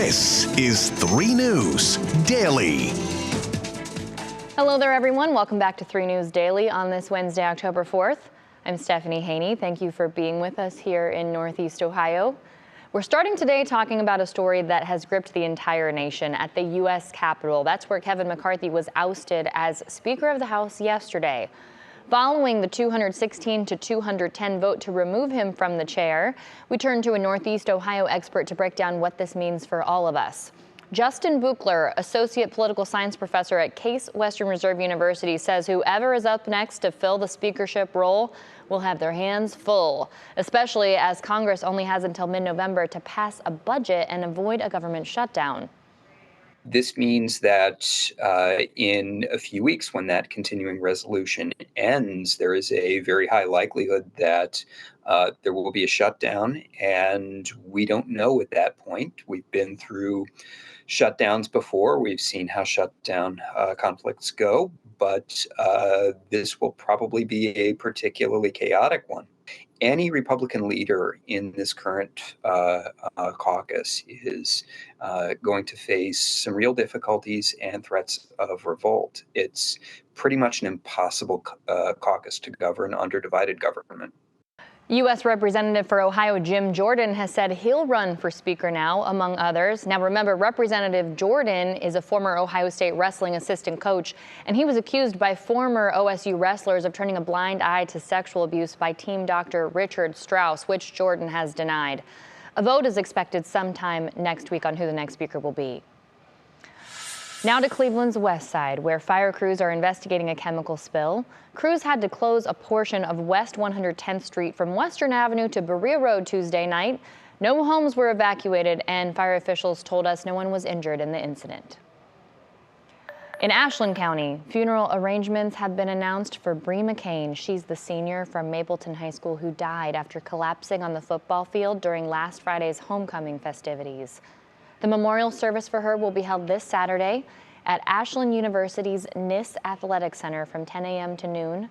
This is 3 News Daily. Hello there, everyone. Welcome back to 3 News Daily on this Wednesday, October 4th. I'm Stephanie Haney. Thank you for being with us here in Northeast Ohio. We're starting today talking about a story that has gripped the entire nation at the U.S. Capitol. That's where Kevin McCarthy was ousted as Speaker of the House yesterday. Following the 216 to 210 vote to remove him from the chair, we turn to a Northeast Ohio expert to break down what this means for all of us. Justin Buchler, Associate Political Science Professor at Case Western Reserve University, says whoever is up next to fill the speakership role will have their hands full, especially as Congress only has until mid-November to pass a budget and avoid a government shutdown. This means that in a few weeks, when that continuing resolution ends, there is a very high likelihood that there will be a shutdown, and we don't know at that point. We've been through shutdowns before. We've seen how shutdown conflicts go, but this will probably be a particularly chaotic one. Any Republican leader in this current caucus is going to face some real difficulties and threats of revolt. It's pretty much an impossible caucus to govern under divided government. U.S. Representative for Ohio Jim Jordan has said he'll run for Speaker now, among others. Now, remember, Representative Jordan is a former Ohio State wrestling assistant coach, and he was accused by former OSU wrestlers of turning a blind eye to sexual abuse by team doctor Richard Strauss, which Jordan has denied. A vote is expected sometime next week on who the next speaker will be. Now to Cleveland's west side, where fire crews are investigating a chemical spill. Crews had to close a portion of West 110th Street from Western Avenue to Berea Road Tuesday night. No homes were evacuated, and fire officials told us no one was injured in the incident. In Ashland County, funeral arrangements have been announced for Bri McCain. She's the senior from Mapleton High School who died after collapsing on the football field during last Friday's homecoming festivities. The memorial service for her will be held this Saturday at Ashland University's NIS Athletic Center from 10 a.m. to noon.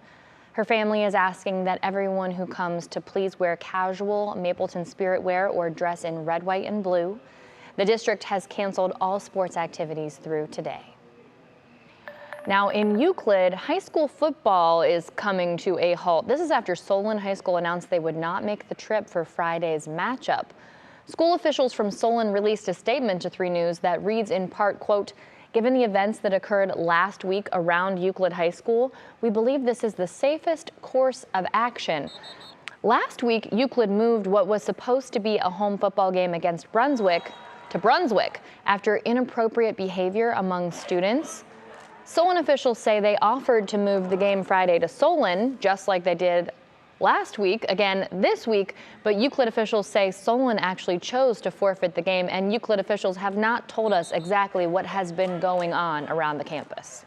Her family is asking that everyone who comes to please wear casual Mapleton spirit wear or dress in red, white, and blue. The district has canceled all sports activities through today. Now in Euclid, high school football is coming to a halt. This is after Solon High School announced they would not make the trip for Friday's matchup. School officials from Solen released a statement to 3 News that reads in part, quote, "Given the events that occurred last week around Euclid High School, we believe this is the safest course of action." Last week, Euclid moved what was supposed to be a home football game against Brunswick to Brunswick after inappropriate behavior among students. Solon officials say they offered to move the game Friday to Solen, just like they did last week, again this week, but Euclid officials say Solon actually chose to forfeit the game, and Euclid officials have not told us exactly what has been going on around the campus.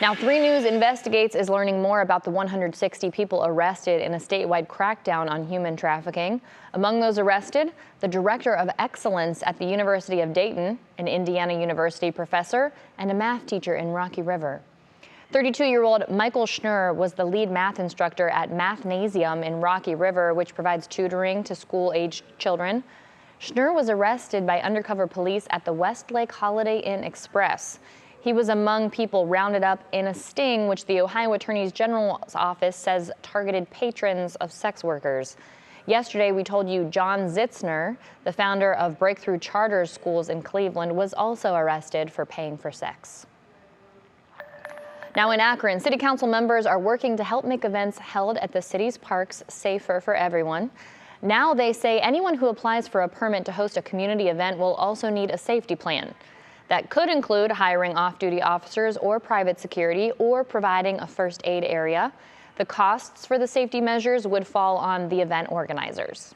Now, 3 News Investigates is learning more about the 160 people arrested in a statewide crackdown on human trafficking. Among those arrested, the Director of Excellence at the University of Dayton, an Indiana University professor, and a math teacher in Rocky River. 32-year-old Michael Schnurr was the lead math instructor at Mathnasium in Rocky River, which provides tutoring to school-aged children. Schnurr was arrested by undercover police at the Westlake Holiday Inn Express. He was among people rounded up in a sting which the Ohio Attorney General's office says targeted patrons of sex workers. Yesterday, we told you John Zitzner, the founder of Breakthrough Charter Schools in Cleveland, was also arrested for paying for sex. Now in Akron, city council members are working to help make events held at the city's parks safer for everyone. Now they say anyone who applies for a permit to host a community event will also need a safety plan. That could include hiring off-duty officers or private security or providing a first aid area. The costs for the safety measures would fall on the event organizers.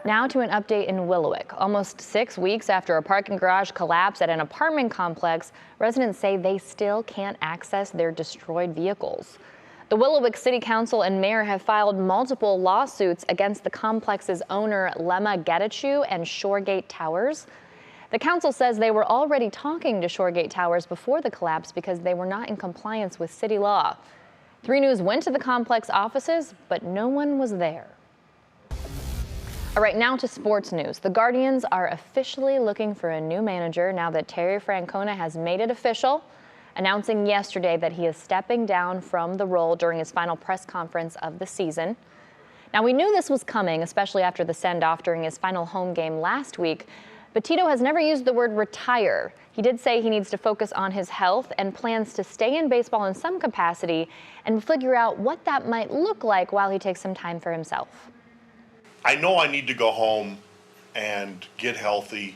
Now to an update in Willowick. Almost 6 weeks after a parking garage collapse at an apartment complex, residents say they still can't access their destroyed vehicles. The Willowick City Council and Mayor have filed multiple lawsuits against the complex's owner, Lemma Getachew and Shoregate Towers. The council says they were already talking to Shoregate Towers before the collapse because they were not in compliance with city law. 3 News went to the complex offices, but no one was there. All right, now to sports news. The Guardians are officially looking for a new manager now that Terry Francona has made it official, announcing yesterday that he is stepping down from the role during his final press conference of the season. Now, we knew this was coming, especially after the send-off during his final home game last week, but Tito has never used the word retire. He did say he needs to focus on his health and plans to stay in baseball in some capacity and figure out what that might look like while he takes some time for himself. I know I need to go home and get healthy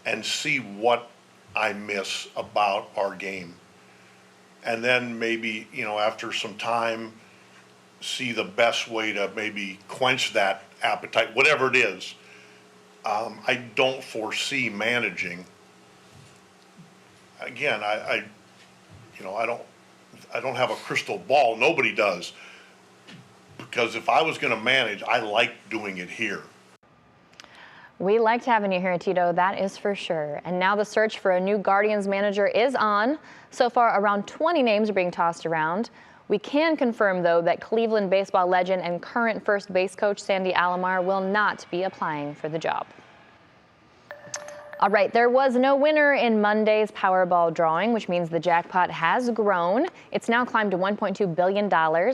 and see what I miss about our game. And then maybe, after some time, see the best way to maybe quench that appetite, whatever it is. I don't foresee managing. Again, I don't have a crystal ball. Nobody does. Because if I was going to manage, I like doing it here. We liked having you here, Tito, that is for sure. And now the search for a new Guardians manager is on. So far, around 20 names are being tossed around. We can confirm, though, that Cleveland baseball legend and current first base coach Sandy Alomar will not be applying for the job. All right, there was no winner in Monday's Powerball drawing, which means the jackpot has grown. It's now climbed to $1.2 billion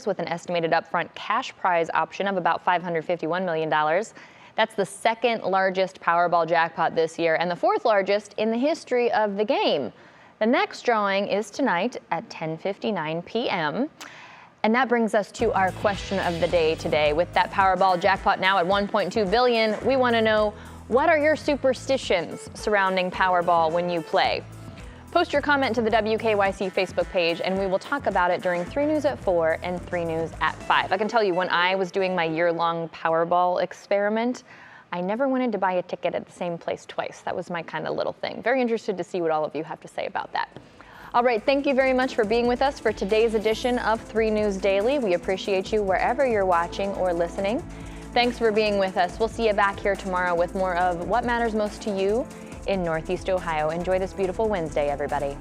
with an estimated upfront cash prize option of about $551 million. That's the second largest Powerball jackpot this year and the fourth largest in the history of the game. The next drawing is tonight at 10:59 p.m. And that brings us to our question of the day today. With that Powerball jackpot now at $1.2 billion, we want to know, what are your superstitions surrounding Powerball when you play? Post your comment to the WKYC Facebook page, and we will talk about it during 3 News at 4 and 3 News at 5. I can tell you, when I was doing my year-long Powerball experiment, I never wanted to buy a ticket at the same place twice. That was my kind of little thing. Very interested to see what all of you have to say about that. All right, thank you very much for being with us for today's edition of 3 News Daily. We appreciate you wherever you're watching or listening. Thanks for being with us. We'll see you back here tomorrow with more of what matters most to you in Northeast Ohio. Enjoy this beautiful Wednesday, everybody.